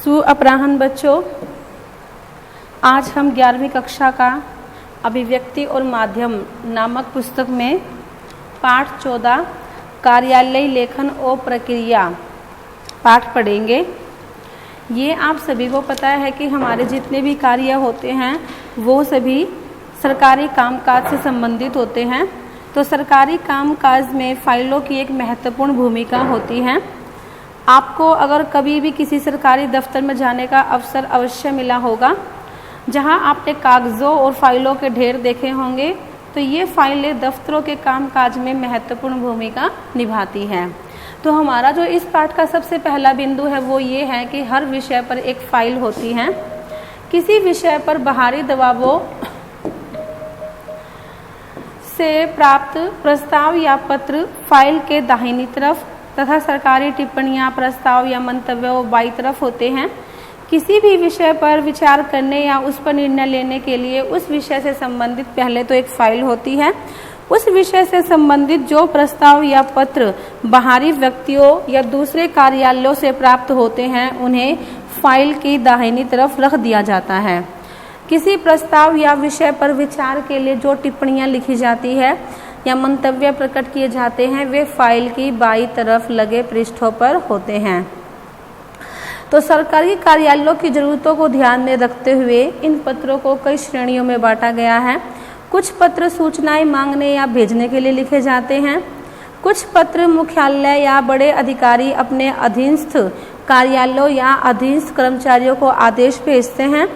सुअपराह्न बच्चों, आज हम 11वीं कक्षा का अभिव्यक्ति और माध्यम नामक पुस्तक में पाठ 14 कार्यालय लेखन और प्रक्रिया पाठ पढ़ेंगे। ये आप सभी को पता है कि हमारे जितने भी कार्य होते हैं वो सभी सरकारी कामकाज से संबंधित होते हैं। तो सरकारी कामकाज में फाइलों की एक महत्वपूर्ण भूमिका होती है। आपको अगर कभी भी किसी सरकारी दफ्तर में जाने का अवसर अवश्य मिला होगा, जहां आपने कागज़ों और फाइलों के ढेर देखे होंगे, तो ये फाइलें दफ्तरों के कामकाज में महत्वपूर्ण भूमिका निभाती हैं। तो हमारा जो इस पाठ का सबसे पहला बिंदु है वो ये है कि हर विषय पर एक फाइल होती है। किसी विषय पर बाहरी दबावों से प्राप्त प्रस्ताव या पत्र फाइल के दाहिनी तरफ तथा सरकारी टिप्पणियां, प्रस्ताव या मंतव्य बाईं तरफ होते हैं। किसी भी विषय पर विचार करने या उस पर निर्णय लेने के लिए उस विषय से संबंधित पहले तो एक फाइल होती है। उस विषय से संबंधित जो प्रस्ताव या पत्र बाहरी व्यक्तियों या दूसरे कार्यालयों से प्राप्त होते हैं, उन्हें फाइल की दाहिनी तरफ रख दिया जाता है। किसी प्रस्ताव या विषय पर विचार के लिए जो टिप्पणियां लिखी जाती है या मंतव्य प्रकट किए जाते हैं, वे फाइल की बाईं तरफ लगे पृष्ठों पर होते हैं। तो सरकारी कार्यालयों की जरूरतों को ध्यान में रखते हुए इन पत्रों को कई श्रेणियों में बांटा गया है। कुछ पत्र सूचनाएं मांगने या भेजने के लिए लिखे जाते हैं। कुछ पत्र मुख्यालय या बड़े अधिकारी अपने अधीनस्थ कार्यालयों या अधीनस्थ कर्मचारियों को आदेश भेजते हैं।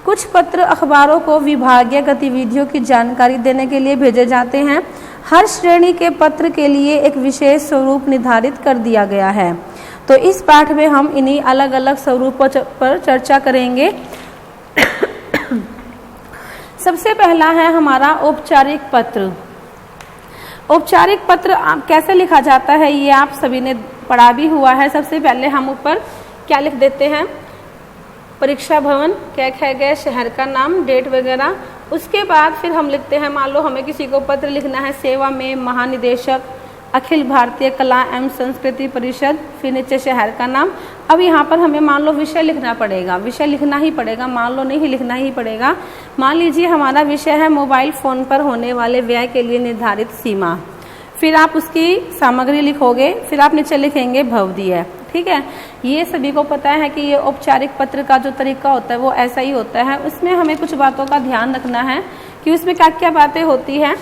कुछ पत्र अखबारों को विभागीय गतिविधियों की जानकारी देने के लिए भेजे जाते हैं। हर श्रेणी के पत्र के लिए एक विशेष स्वरूप निर्धारित कर दिया गया है। तो इस पाठ में हम इन्हीं अलग अलग स्वरूपों पर चर्चा करेंगे। सबसे पहला है हमारा औपचारिक पत्र। औपचारिक पत्र कैसे लिखा जाता है ये आप सभी ने पढ़ा भी हुआ है। सबसे पहले हम ऊपर क्या लिख देते हैं, परीक्षा भवन, क्या कह गए, शहर का नाम, डेट वगैरह। उसके बाद फिर हम लिखते हैं, मान लो हमें किसी को पत्र लिखना है, सेवा में महानिदेशक अखिल भारतीय कला एवं संस्कृति परिषद, फिर नीचे शहर का नाम। अब यहाँ पर हमें मान लो विषय लिखना पड़ेगा, विषय लिखना ही पड़ेगा, मान लो नहीं लिखना ही पड़ेगा। मान लीजिए हमारा विषय है मोबाइल फ़ोन पर होने वाले व्यय के लिए निर्धारित सीमा। फिर आप उसकी सामग्री लिखोगे, फिर आप नीचे लिखेंगे भवदीय। ठीक है, ये सभी को पता है कि ये औपचारिक पत्र का जो तरीका होता है वो ऐसा ही होता है। उसमें हमें कुछ बातों का ध्यान रखना है कि उसमें क्या क्या बातें होती हैं।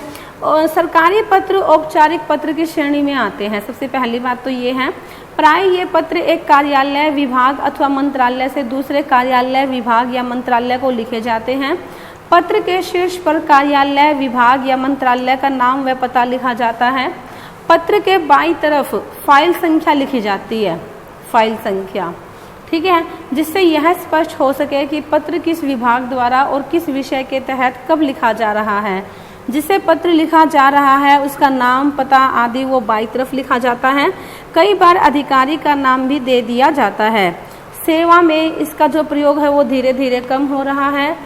और सरकारी पत्र औपचारिक पत्र की श्रेणी में आते हैं। सबसे पहली बात तो ये है, प्राय ये पत्र एक कार्यालय, विभाग अथवा मंत्रालय से दूसरे कार्यालय, विभाग या मंत्रालय को लिखे जाते हैं। पत्र के शीर्ष पर कार्यालय, विभाग या मंत्रालय का नाम व पता लिखा जाता है। पत्र के बाईं तरफ फाइल संख्या लिखी जाती है, फाइल संख्या, ठीक है, जिससे यह स्पष्ट हो सके कि पत्र किस विभाग द्वारा और किस विषय के तहत कब लिखा जा रहा है। जिसे पत्र लिखा जा रहा है उसका नाम, पता आदि वो बाईं तरफ लिखा जाता है। कई बार अधिकारी का नाम भी दे दिया जाता है। सेवा में इसका जो प्रयोग है वो धीरे धीरे कम हो रहा है।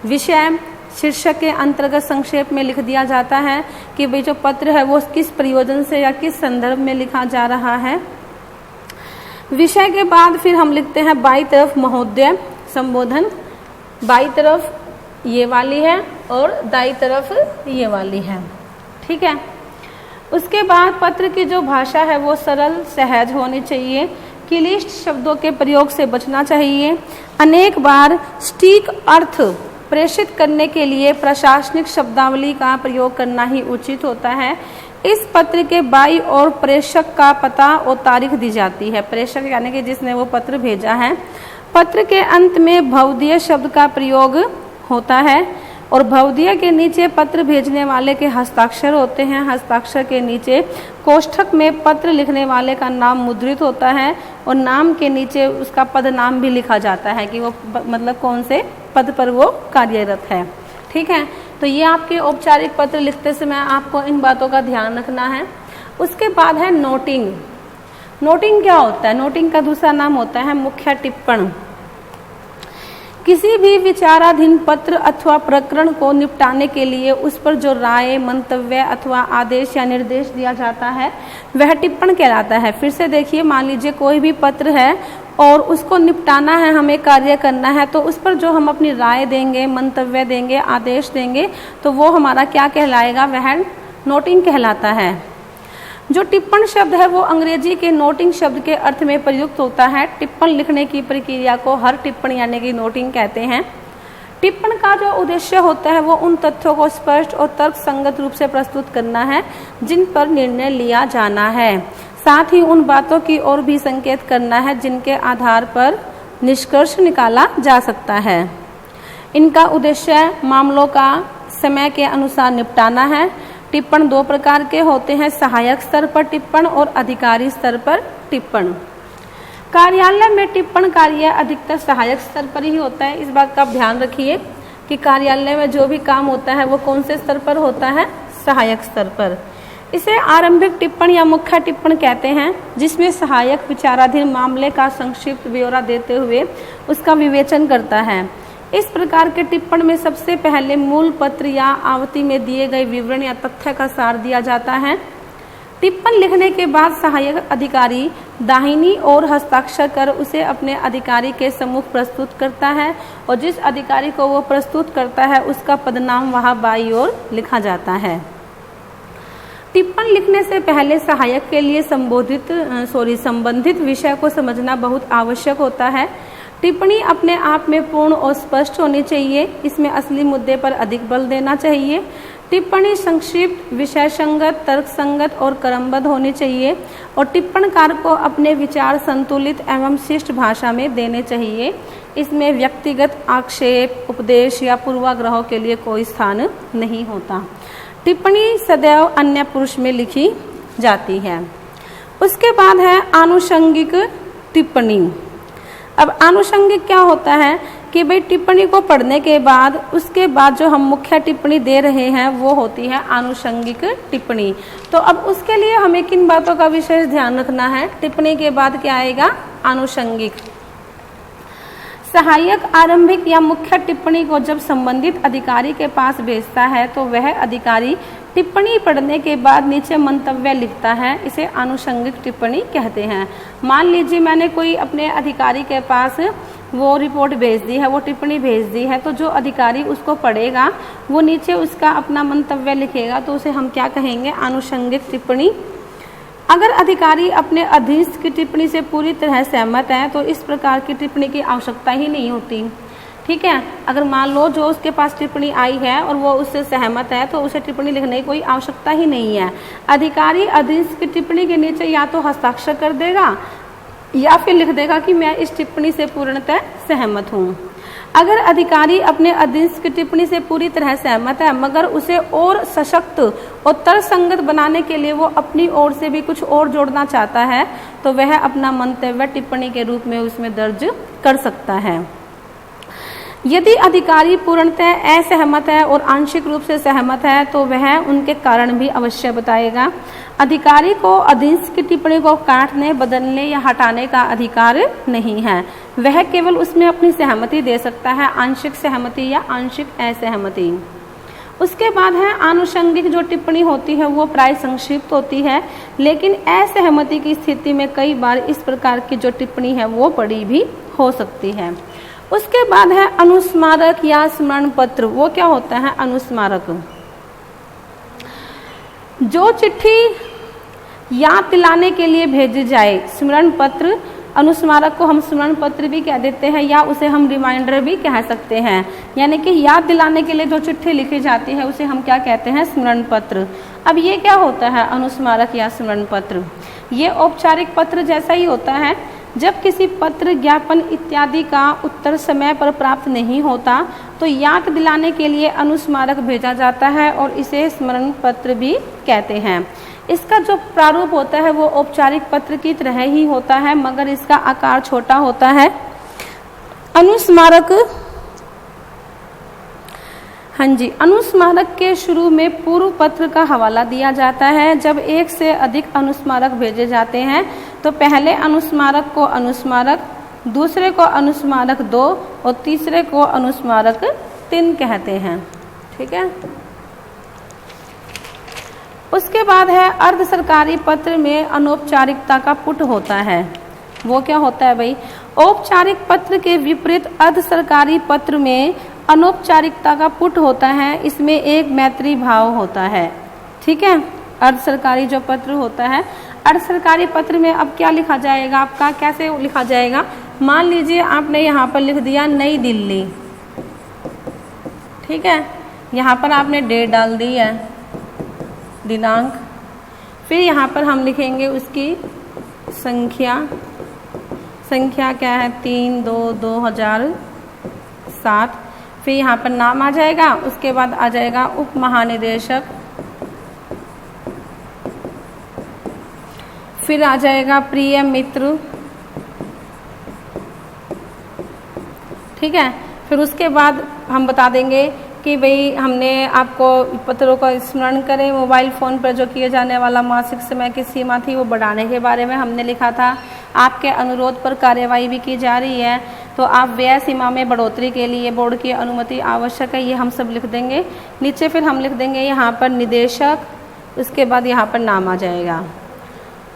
विषय शीर्षक के अंतर्गत संक्षेप में लिख दिया जाता है कि भाई जो पत्र है वो किस प्रयोजन से या किस संदर्भ में लिखा जा रहा है। विषय के बाद फिर हम लिखते हैं बाईं तरफ महोदय संबोधन, बाईं तरफ ये वाली है और दाईं तरफ ये वाली है। ठीक है, उसके बाद पत्र की जो भाषा है वो सरल सहज होनी चाहिए। क्लिष्ट शब्दों के प्रयोग से बचना चाहिए। अनेक बार सटीक अर्थ प्रेषित करने के लिए प्रशासनिक शब्दावली का प्रयोग करना ही उचित होता है। इस पत्र के बाईं ओर प्रेषक का पता और तारीख दी जाती है। प्रेषक यानी कि जिसने वो पत्र भेजा है। पत्र के अंत में भवदीय शब्द का प्रयोग होता है और भवदीय के नीचे पत्र भेजने वाले के हस्ताक्षर होते हैं। हस्ताक्षर के नीचे कोष्ठक में पत्र लिखने वाले का नाम मुद्रित होता है और नाम के नीचे उसका पद नाम भी लिखा जाता है कि वो मतलब कौन से पद पर वो कार्यरत है। ठीक है, तो ये आपके औपचारिक पत्र लिखते समय आपको इन बातों का ध्यान रखना है। उसके बाद है नोटिंग। नोटिंग क्या होता है? नोटिंग का दूसरा नाम होता है मुख्य टिप्पण। किसी भी विचाराधीन पत्र अथवा प्रकरण को निपटाने के लिए उस पर जो राय, मंतव्य अथवा आदेश या निर्देश दिया जाता है वह टिप्पण कहलाता है। फिर से देखिए, मान लीजिए कोई भी पत्र है और उसको निपटाना है, हमें कार्य करना है, तो उस पर जो हम अपनी राय देंगे, मंतव्य देंगे, आदेश देंगे, तो वो हमारा क्या कहलाएगा, वह नोटिंग कहलाता है। जो टिप्पण शब्द है वो अंग्रेजी के नोटिंग शब्द के अर्थ में प्रयुक्त होता है। टिप्पण लिखने की प्रक्रिया को हर टिप्पण यानी कि नोटिंग कहते हैं। टिप्पण का जो उद्देश्य होता है वो उन तथ्यों को स्पष्ट और तर्क संगत रूप से प्रस्तुत करना है जिन पर निर्णय लिया जाना है, साथ ही उन बातों की ओर भी संकेत करना है जिनके आधार पर निष्कर्ष निकाला जा सकता है। इनका उद्देश्य मामलों का समय के अनुसार निपटाना है। टिप्पण दो प्रकार के होते हैं, सहायक स्तर पर टिप्पण और अधिकारी स्तर पर टिप्पण। कार्यालय में टिप्पण कार्य अधिकतर सहायक स्तर पर ही होता है। इस बात का आप ध्यान रखिए कि कार्यालय में जो भी काम होता है वो कौन से स्तर पर होता है, सहायक स्तर पर। इसे आरंभिक टिप्पण या मुख्य टिप्पण कहते हैं, जिसमें सहायक विचाराधीन मामले का संक्षिप्त ब्यौरा देते हुए उसका विवेचन करता है। इस प्रकार के टिप्पण में सबसे पहले मूल पत्र या आवृत्ति में दिए गए विवरण या तथ्य का सार दिया जाता है। टिप्पण लिखने के बाद सहायक अधिकारी दाहिनी ओर हस्ताक्षर कर उसे अपने अधिकारी के सम्मुख प्रस्तुत करता है और जिस अधिकारी को वो प्रस्तुत करता है उसका पदनाम वहां बाईं ओर लिखा जाता है। टिप्पण लिखने से पहले सहायक के लिए संबंधित विषय को समझना बहुत आवश्यक होता है। टिप्पणी अपने आप में पूर्ण और स्पष्ट होनी चाहिए। इसमें असली मुद्दे पर अधिक बल देना चाहिए। टिप्पणी संक्षिप्त, विषय संगत, तर्क संगत और क्रमबद्ध होनी चाहिए और टिप्पणकार को अपने विचार संतुलित एवं शिष्ट भाषा में देने चाहिए। इसमें व्यक्तिगत आक्षेप, उपदेश या पूर्वाग्रहों के लिए कोई स्थान नहीं होता। टिप्पणी सदैव अन्य पुरुष में लिखी जाती है। उसके बाद है आनुषंगिक टिप्पणी। अब आनुषंगिक क्या होता है कि भाई टिप्पणी को पढ़ने के बाद उसके बाद जो हम मुख्य टिप्पणी दे रहे हैं वो होती है आनुषंगिक टिप्पणी। तो अब उसके लिए हमें किन बातों का विशेष ध्यान रखना है, टिप्पणी के बाद क्या आएगा, आनुषंगिक। सहायक आरंभिक या मुख्य टिप्पणी को जब संबंधित अधिकारी के पास भेजता है तो वह अधिकारी टिप्पणी पढ़ने के बाद नीचे मंतव्य लिखता है। इसे आनुषंगिक टिप्पणी कहते हैं। मान लीजिए मैंने कोई अपने अधिकारी के पास वो रिपोर्ट भेज दी है, वो टिप्पणी भेज दी है, तो जो अधिकारी उसको पढ़ेगा वो नीचे उसका अपना मंतव्य लिखेगा, तो उसे हम क्या कहेंगे, आनुषंगिक टिप्पणी। अगर अधिकारी अपने अधीनस्थ की टिप्पणी से पूरी तरह सहमत है तो इस प्रकार की टिप्पणी की आवश्यकता ही नहीं होती। ठीक है, अगर मान लो जो उसके पास टिप्पणी आई है और वो उससे सहमत है तो उसे टिप्पणी लिखने की कोई आवश्यकता ही नहीं है। अधिकारी अधीनस्थ की टिप्पणी के नीचे या तो हस्ताक्षर कर देगा या फिर लिख देगा कि मैं इस टिप्पणी से पूर्णतः सहमत हूँ। अगर अधिकारी अपने अधीनस्थ की टिप्पणी से पूरी तरह सहमत है मगर उसे और सशक्त और तर्कसंगत बनाने के लिए वो अपनी ओर से भी कुछ और जोड़ना चाहता है तो वह अपना मंतव्य टिप्पणी के रूप में उसमें दर्ज कर सकता है। यदि अधिकारी पूर्णतः असहमत है और आंशिक रूप से सहमत है तो वह उनके कारण भी अवश्य बताएगा। अधिकारी को अधीनस्थ की टिप्पणी को काटने, बदलने या हटाने का अधिकार नहीं है। वह केवल उसमें अपनी सहमति दे सकता है, आंशिक सहमति या आंशिक असहमति। उसके बाद है आनुषंगिक जो टिप्पणी होती है वो प्राय संक्षिप्त होती है, लेकिन असहमति की स्थिति में कई बार इस प्रकार की जो टिप्पणी है वो बड़ी भी हो सकती है। उसके बाद है अनुस्मारक या स्मरण पत्र। वो क्या होता है, अनुस्मारक। जो चिट्ठी याद दिलाने के लिए भेजी जाए, स्मरण पत्र, अनुस्मारक को हम स्मरण पत्र भी कह देते हैं या उसे हम रिमाइंडर भी कह सकते हैं। यानी कि याद दिलाने के लिए जो चिट्ठी लिखी जाती है उसे हम क्या कहते हैं, स्मरण पत्र। अब ये क्या होता है, अनुस्मारक या स्मरण पत्र। ये औपचारिक पत्र जैसा ही होता है। जब किसी पत्र, ज्ञापन इत्यादि का उत्तर समय पर प्राप्त नहीं होता तो याद दिलाने के लिए अनुस्मारक भेजा जाता है और इसे स्मरण पत्र भी कहते हैं। इसका जो प्रारूप होता है वो औपचारिक पत्र की तरह ही होता है मगर इसका आकार छोटा होता है। अनुस्मारक, हाँ जी, अनुस्मारक के शुरू में पूर्व पत्र का हवाला दिया जाता है। जब एक से अधिक अनुस्मारक भेजे जाते हैं तो पहले अनुस्मारक को अनुस्मारक, दूसरे को अनुस्मारक 2 और तीसरे को अनुस्मारक 3 कहते हैं। ठीक है। उसके बाद है अर्ध सरकारी पत्र में अनौपचारिकता का पुट होता है। वो क्या होता है भाई, औपचारिक पत्र के विपरीत अर्ध सरकारी पत्र में अनौपचारिकता का पुट होता है, इसमें एक मैत्री भाव होता है। ठीक है, अर्ध सरकारी जो पत्र होता है, अर्ध सरकारी पत्र में अब क्या लिखा जाएगा, आपका कैसे लिखा जाएगा। मान लीजिए आपने यहाँ पर लिख दिया नई दिल्ली, ठीक है, यहाँ पर आपने डेट डाल दी है, दिनांक, फिर यहाँ पर हम लिखेंगे उसकी संख्या क्या है 3/2/2007, फिर यहाँ पर नाम आ जाएगा, उसके बाद आ जाएगा उप महानिदेशक, फिर आ जाएगा प्रिय मित्र, ठीक है। फिर उसके बाद हम बता देंगे कि भाई हमने आपको पत्रों का स्मरण करें, मोबाइल फ़ोन पर जो किए जाने वाला मासिक समय की सीमा थी वो बढ़ाने के बारे में हमने लिखा था। आपके अनुरोध पर कार्यवाही भी की जा रही है, तो आप व्यय सीमा में बढ़ोतरी के लिए बोर्ड की अनुमति आवश्यक है, ये हम सब लिख देंगे। नीचे फिर हम लिख देंगे यहाँ पर निदेशक, उसके बाद यहाँ पर नाम आ जाएगा,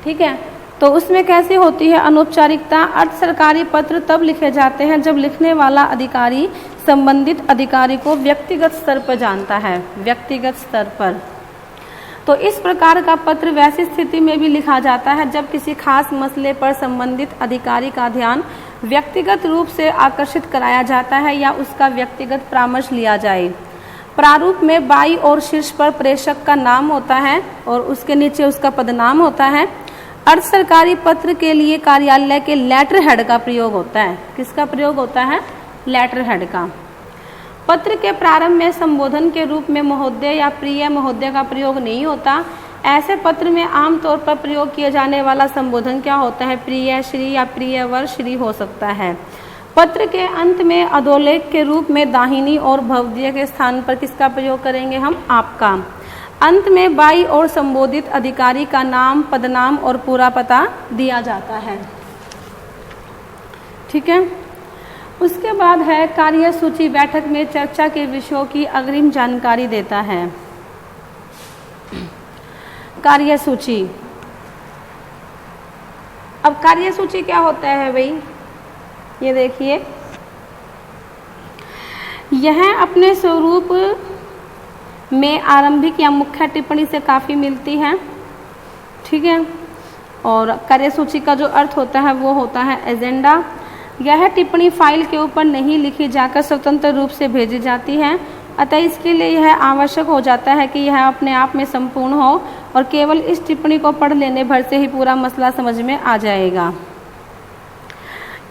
ठीक है। तो उसमें कैसी होती है अनौपचारिकता। अर्ध सरकारी पत्र तब लिखे जाते हैं जब लिखने वाला अधिकारी संबंधित अधिकारी को व्यक्तिगत स्तर पर जानता है, व्यक्तिगत स्तर पर। तो इस प्रकार का पत्र वैसी स्थिति में भी लिखा जाता है जब किसी खास मसले पर संबंधित अधिकारी का ध्यान व्यक्तिगत रूप से आकर्षित कराया जाता है या उसका व्यक्तिगत परामर्श लिया जाए। प्रारूप में बाईं ओर शीर्ष पर प्रेषक का नाम होता है और उसके नीचे उसका पदनाम होता है। अर्ध सरकारी पत्र के लिए कार्यालय के लेटर हेड का प्रयोग होता है। किसका प्रयोग होता है? लेटर हेड का। पत्र के प्रारंभ में संबोधन के रूप में महोदय या प्रिय महोदय का प्रयोग नहीं होता। ऐसे पत्र में आमतौर पर प्रयोग किए जाने वाला संबोधन क्या होता है? प्रिय श्री या प्रियवर श्री हो सकता है। पत्र के अंत में अधोलेख के रूप में दाहिनी और भवदीय के स्थान पर किसका प्रयोग करेंगे हम? आपका। अंत में बाईं ओर संबोधित अधिकारी का नाम, पदनाम और पूरा पता दिया जाता है। ठीक है। उसके बाद है कार्यसूची। बैठक में चर्चा के विषयों की अग्रिम जानकारी देता है। कार्यसूची। अब कार्यसूची क्या होता है भाई? ये देखिए, यह अपने स्वरूप में आरंभिक या मुख्य टिप्पणी से काफ़ी मिलती है। ठीक है। और कार्यसूची का जो अर्थ होता है वो होता है एजेंडा। यह टिप्पणी फाइल के ऊपर नहीं लिखी जाकर स्वतंत्र रूप से भेजी जाती है, अतः इसके लिए यह आवश्यक हो जाता है कि यह अपने आप में संपूर्ण हो और केवल इस टिप्पणी को पढ़ लेने भर से ही पूरा मसला समझ में आ जाएगा।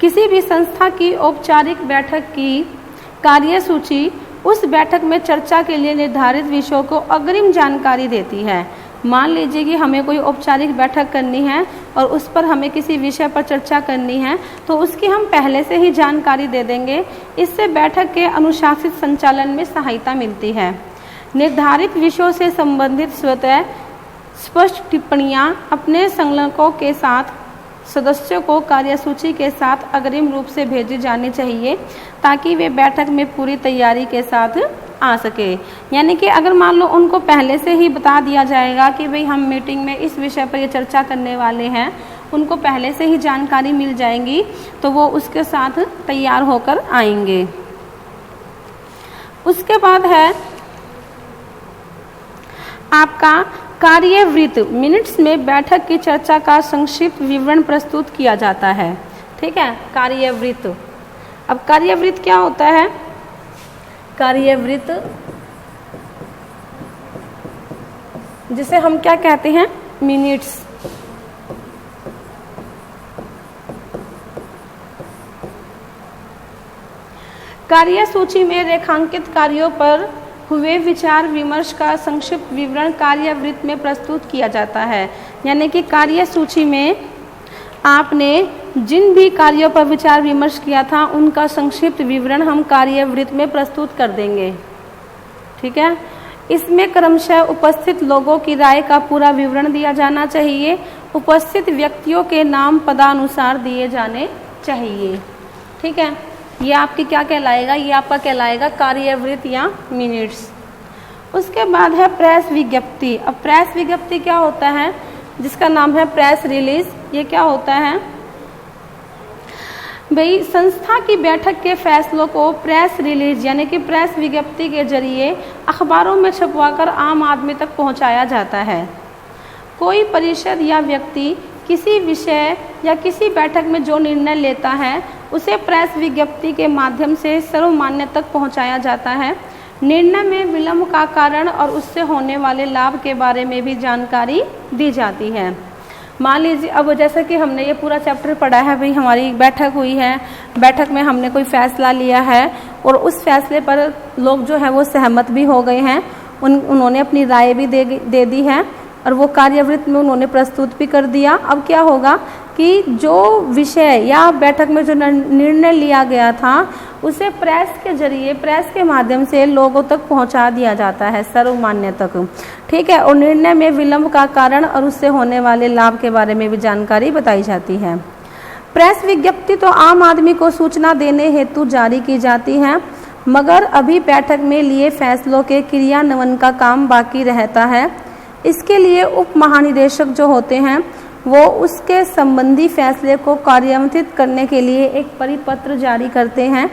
किसी भी संस्था की औपचारिक बैठक की कार्यसूची उस बैठक में चर्चा के लिए निर्धारित विषयों को अग्रिम जानकारी देती है। मान लीजिए कि हमें कोई औपचारिक बैठक करनी है और उस पर हमें किसी विषय पर चर्चा करनी है, तो उसकी हम पहले से ही जानकारी दे देंगे। इससे बैठक के अनुशासित संचालन में सहायता मिलती है। निर्धारित विषयों से संबंधित स्वतः स्पष्ट टिप्पणियां अपने संलग्नकों के साथ सदस्यों को कार्यसूची के साथ अग्रिम रूप से भेजी जानी चाहिए ताकि वे बैठक में पूरी तैयारी के साथ आ सके। यानी कि अगर मान लो उनको पहले से ही बता दिया जाएगा कि भाई हम मीटिंग में इस विषय पर ये चर्चा करने वाले हैं, उनको पहले से ही जानकारी मिल जाएगी, तो वो उसके साथ तैयार होकर आएंगे। उसके बाद है आपका कार्यवृत्त। मिनट्स में बैठक की चर्चा का संक्षिप्त विवरण प्रस्तुत किया जाता है। ठीक है, कार्यवृत्त। अब कार्यवृत्त क्या होता है? कार्यवृत्त जिसे हम क्या कहते हैं? मिनट्स। कार्यसूची में रेखांकित कार्यों पर हुए विचार विमर्श का संक्षिप्त विवरण कार्यवृत्त में प्रस्तुत किया जाता है। यानी कि कार्यसूची में आपने जिन भी कार्यों पर विचार विमर्श किया था उनका संक्षिप्त विवरण हम कार्यवृत्त में प्रस्तुत कर देंगे। ठीक है। इसमें क्रमशः उपस्थित लोगों की राय का पूरा विवरण दिया जाना चाहिए। उपस्थित व्यक्तियों के नाम पदानुसार दिए जाने चाहिए। ठीक है। ये आपकी क्या कहलाएगा? ये आपका कहलाएगा कार्यवृत्त या मिनट्स। उसके बाद है प्रेस विज्ञप्ति। अब प्रेस विज्ञप्ति क्या होता है? जिसका नाम है प्रेस रिलीज। ये क्या होता है? भाई संस्था की बैठक के फैसलों को प्रेस रिलीज यानी कि प्रेस विज्ञप्ति के जरिए अखबारों में छपवाकर आम आदमी तक पहुंचाया जाता है। कोई परिषद या व्यक्ति किसी विषय या किसी बैठक में जो निर्णय लेता है उसे प्रेस विज्ञप्ति के माध्यम से सर्वमान्य तक पहुंचाया जाता है। निर्णय में विलंब का कारण और उससे होने वाले लाभ के बारे में भी जानकारी दी जाती है। मान लीजिए अब जैसे कि हमने ये पूरा चैप्टर पढ़ा है, भाई हमारी बैठक हुई है, बैठक में हमने कोई फैसला लिया है और उस फैसले पर लोग जो है वो सहमत भी हो गए हैं, उन्होंने अपनी राय भी दे दी है और वो कार्यवृत्त में उन्होंने प्रस्तुत भी कर दिया। अब क्या होगा कि जो विषय या बैठक में जो निर्णय लिया गया था उसे प्रेस के जरिए, प्रेस के माध्यम से लोगों तक पहुंचा दिया जाता है, सर्वमान्य तक, ठीक है। और निर्णय में विलंब का कारण और उससे होने वाले लाभ के बारे में भी जानकारी बताई जाती है। प्रेस विज्ञप्ति तो आम आदमी को सूचना देने हेतु जारी की जाती है, मगर अभी बैठक में लिए फैसलों के क्रियान्वयन का काम बाकी रहता है। इसके लिए उप महानिदेशक जो होते हैं वो उसके संबंधी फैसले को कार्यान्वित करने के लिए एक परिपत्र जारी करते हैं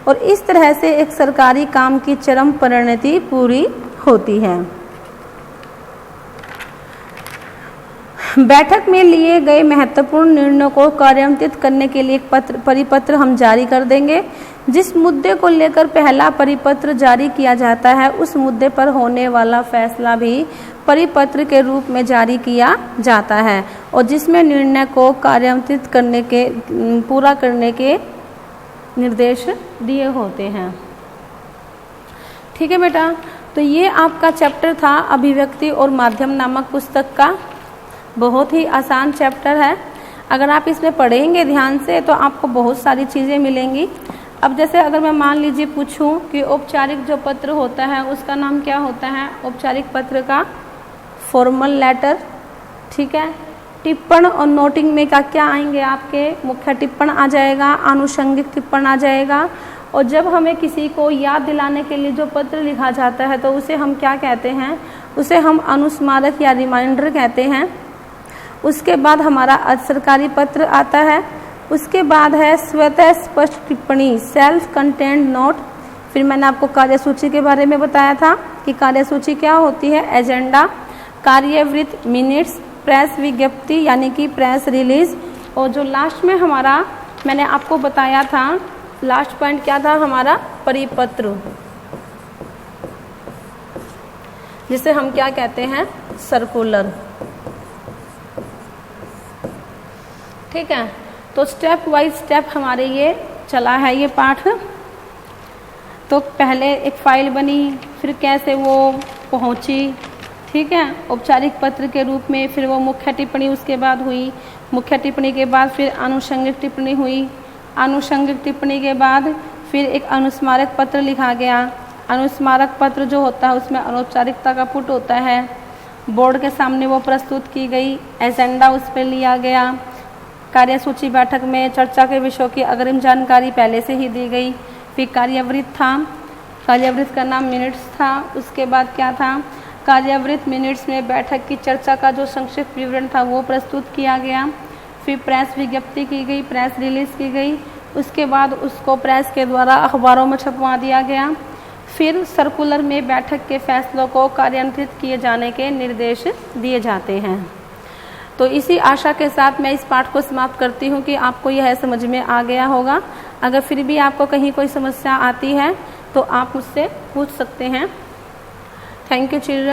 और इस तरह से एक सरकारी काम की चरम परिणति पूरी होती है। बैठक में लिए गए महत्वपूर्ण निर्णयों को कार्यान्वित करने के लिए एक परिपत्र हम जारी कर देंगे। जिस मुद्दे को लेकर पहला परिपत्र जारी किया जाता है उस मुद्दे पर होने वाला फैसला भी परिपत्र के रूप में जारी किया जाता है और जिसमें निर्णय को कार्यान्वित करने के, पूरा करने के निर्देश दिए होते हैं। ठीक है बेटा, तो ये आपका चैप्टर था अभिव्यक्ति और माध्यम नामक पुस्तक का। बहुत ही आसान चैप्टर है, अगर आप इसमें पढ़ेंगे ध्यान से तो आपको बहुत सारी चीज़ें मिलेंगी। अब जैसे अगर मैं मान लीजिए पूछूं कि औपचारिक जो पत्र होता है उसका नाम क्या होता है, औपचारिक पत्र का फॉर्मल लेटर, ठीक है। टिप्पण और नोटिंग में क्या आएंगे आपके, मुख्य टिप्पण आ जाएगा, आनुषंगिक टिप्पण आ जाएगा। और जब हमें किसी को याद दिलाने के लिए जो पत्र लिखा जाता है तो उसे हम क्या कहते हैं, उसे हम अनुस्मारक या रिमाइंडर कहते हैं। उसके बाद हमारा सरकारी पत्र आता है, उसके बाद है स्वतः स्पष्ट टिप्पणी, सेल्फ कंटेंट नोट। फिर मैंने आपको कार्यसूची के बारे में बताया था कि कार्यसूची क्या होती है, एजेंडा, कार्यवृत्त, मिनट्स, प्रेस विज्ञप्ति यानी कि प्रेस रिलीज। और जो लास्ट में हमारा मैंने आपको बताया था, लास्ट पॉइंट क्या था हमारा, परिपत्र, जिसे हम क्या कहते हैं, सर्कुलर। ठीक है, तो स्टेप वाइज स्टेप हमारे ये चला है ये पाठ। तो पहले एक फाइल बनी, फिर कैसे वो पहुंची, ठीक है, औपचारिक पत्र के रूप में, फिर वो मुख्य टिप्पणी उसके बाद हुई, मुख्य टिप्पणी के बाद फिर आनुषंगिक टिप्पणी हुई, आनुषंगिक टिप्पणी के बाद फिर एक अनुस्मारक पत्र लिखा गया। अनुस्मारक पत्र जो होता है उसमें अनौपचारिकता का पुट होता है, बोर्ड के सामने वो प्रस्तुत की गई, एजेंडा उस पर लिया गया, कार्यसूची बैठक में चर्चा के विषयों की अग्रिम जानकारी पहले से ही दी गई। फिर कार्यवृत्त था, कार्यवृत्त का नाम मिनट्स था। उसके बाद क्या था, कार्यवृत्त मिनट्स में बैठक की चर्चा का जो संक्षिप्त विवरण था वो प्रस्तुत किया गया। फिर प्रेस विज्ञप्ति की गई, प्रेस रिलीज की गई, उसके बाद उसको प्रेस के द्वारा अखबारों में छपवा दिया गया। फिर सर्कुलर में बैठक के फैसलों को कार्यान्वित किए जाने के निर्देश दिए जाते हैं। तो इसी आशा के साथ मैं इस पाठ को समाप्त करती हूँ कि आपको यह समझ में आ गया होगा। अगर फिर भी आपको कहीं कोई समस्या आती है तो आप मुझसे पूछ सकते हैं। Thank you children.